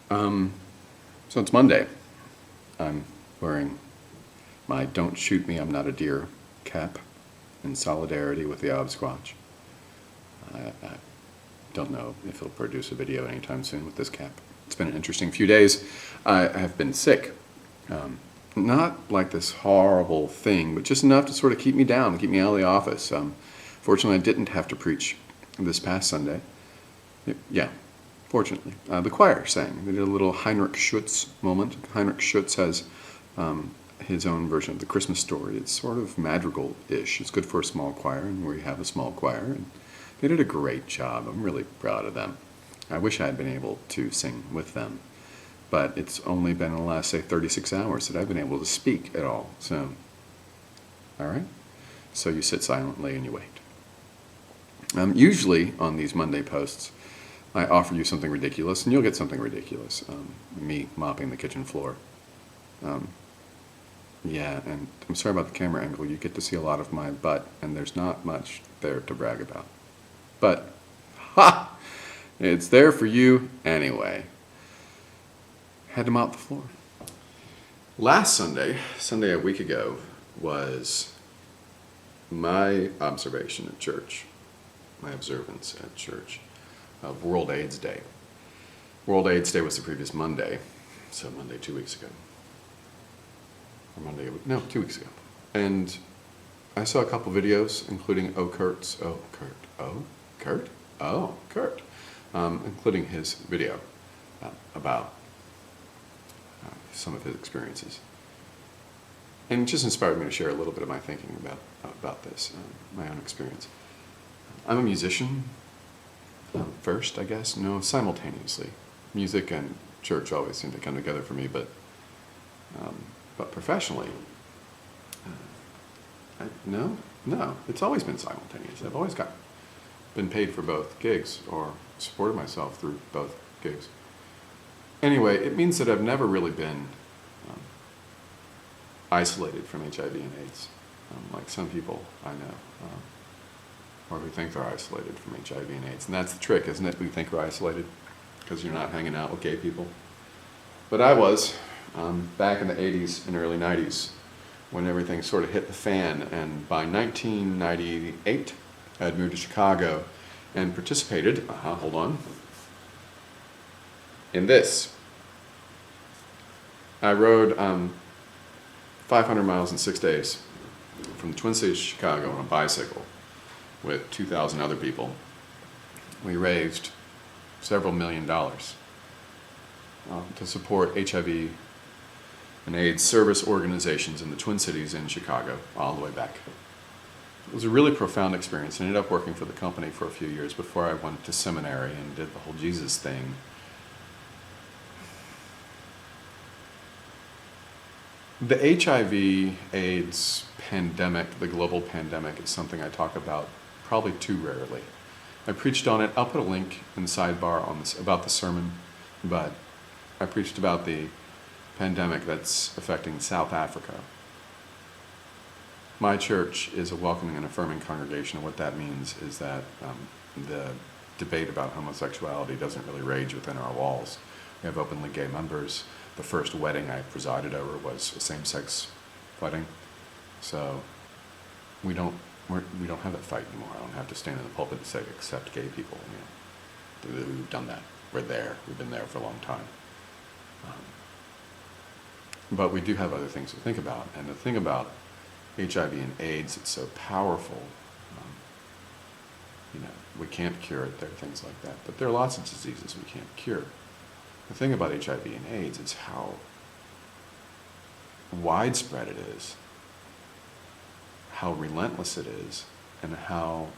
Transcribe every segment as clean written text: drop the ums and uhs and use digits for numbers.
So it's Monday. I'm wearing my "Don't Shoot Me, I'm Not a Deer" cap in solidarity with the Obsquatch. I don't know if he'll produce a video anytime soon with this cap. It's been an interesting few days. I have been sick. Not like this horrible thing, but just enough to sort of keep me down, to keep me out of the office. Fortunately, I didn't have to preach this past Sunday. Yeah, fortunately. The choir sang. They did a little Heinrich Schütz moment. Heinrich Schütz has his own version of the Christmas story. It's sort of madrigal-ish. It's good for a small choir, and we have a small choir. And they did a great job. I'm really proud of them. I wish I had been able to sing with them, but it's only been in the last, say, 36 hours that I've been able to speak at all. So, all right? So you sit silently and you wait. Usually on these Monday posts, I offer you something ridiculous, and you'll get something ridiculous. Me mopping the kitchen floor. Yeah, and I'm sorry about the camera angle. You get to see a lot of my butt, and there's not much there to brag about. But, ha! It's there for you anyway. Had to mop the floor. Last Sunday a week ago, was my observation at church, my observance at church of World AIDS Day. World AIDS Day was the previous Monday, so Monday 2 weeks ago. Or Monday, no, 2 weeks ago. And I saw a couple videos, including Kurt, including his video about some of his experiences. And it just inspired me to share a little bit of my thinking about this, my own experience. I'm a musician, first, I guess. No, simultaneously. Music and church always seem to come together for me, but professionally, no, it's always been simultaneous. I've always been paid for both gigs, or supported myself through both gigs. Anyway, it means that I've never really been isolated from HIV and AIDS, like some people I know, or who think they're isolated from HIV and AIDS. And that's the trick, isn't it? We think we're isolated because you're not hanging out with gay people. But I was, back in the 80s and early 90s, when everything sort of hit the fan. And by 1998, I had moved to Chicago and participated, in this. I rode 500 miles in 6 days from the Twin Cities, Chicago, on a bicycle with 2,000 other people. We raised several $1 million to support HIV and AIDS service organizations in the Twin Cities and Chicago, all the way back. It was a really profound experience. I ended up working for the company for a few years before I went to seminary and did the whole Jesus thing. The HIV AIDS pandemic, the global pandemic, is something I talk about probably too rarely. I preached on it. I'll put a link in the sidebar on this about the sermon, but I preached about the pandemic that's affecting South Africa. My church is a welcoming and affirming congregation, and what that means is that the debate about homosexuality doesn't really rage within our walls. We have openly gay members. The first wedding I presided over was a same-sex wedding, so we don't have that fight anymore. I don't have to stand in the pulpit and say accept gay people. We've done that. We're there. We've been there for a long time. But we do have other things to think about, and the thing about HIV and AIDS, it's so powerful. We can't cure it. There are things like that, but there are lots of diseases we can't cure. The thing about HIV and AIDS is how widespread it is, how relentless it is, and how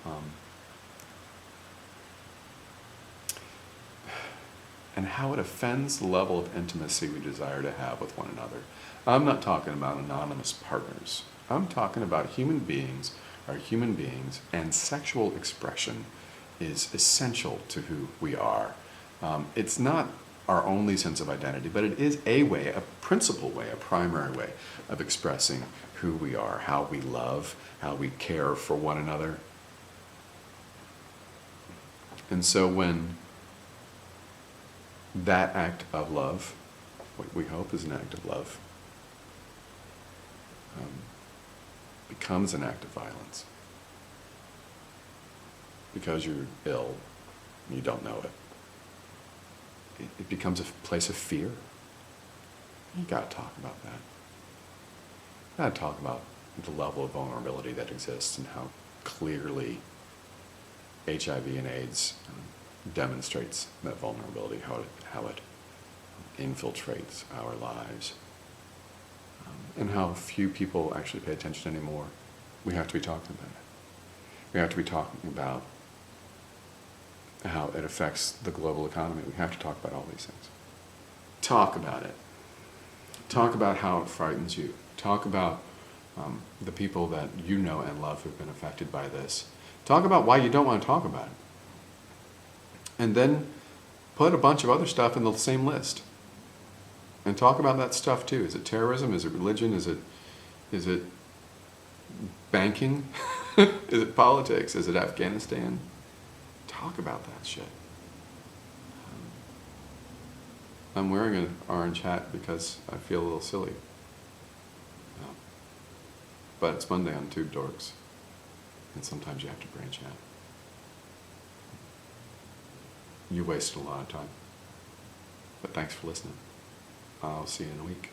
it offends the level of intimacy we desire to have with one another. I'm not talking about anonymous partners. I'm talking about human beings are human beings, and sexual expression is essential to who we are. It's not our only sense of identity, but it is a way, a principal way, a primary way of expressing who we are, how we love, how we care for one another. And so when that act of love, what we hope is an act of love, becomes an act of violence because you're ill and you don't know it. It becomes a place of fear. You gotta talk about that. You gotta talk about the level of vulnerability that exists and how clearly HIV and AIDS demonstrates that vulnerability, how it infiltrates our lives, and how few people actually pay attention anymore. We have to be talking about it. We have to be talking about how it affects the global economy. We have to talk about all these things. Talk about it. Talk about how it frightens you. Talk about the people that you know and love who've been affected by this. Talk about why you don't want to talk about it. And then put a bunch of other stuff in the same list. And talk about that stuff too. Is it terrorism? Is it religion? Is it banking? Is it politics? Is it Afghanistan? Talk about that shit. I'm wearing an orange hat because I feel a little silly. But it's Monday on Tubedorks, and sometimes you have to branch out. You wasted a lot of time, but thanks for listening. I'll see you in a week.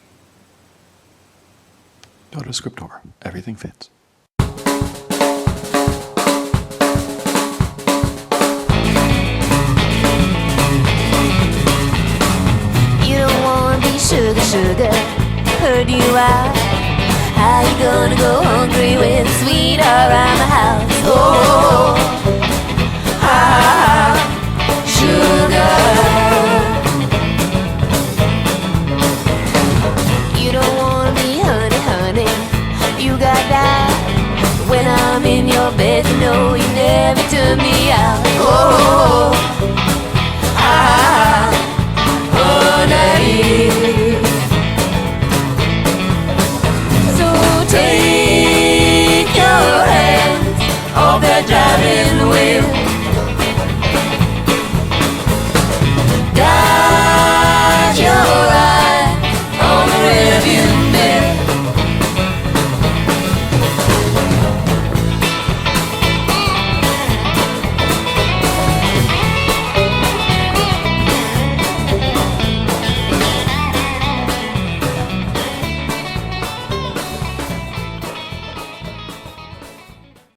Toto Scriptor, everything fits. You don't wanna be sugar, sugar, heard you out. How you gonna go hungry with a sweetheart around the house?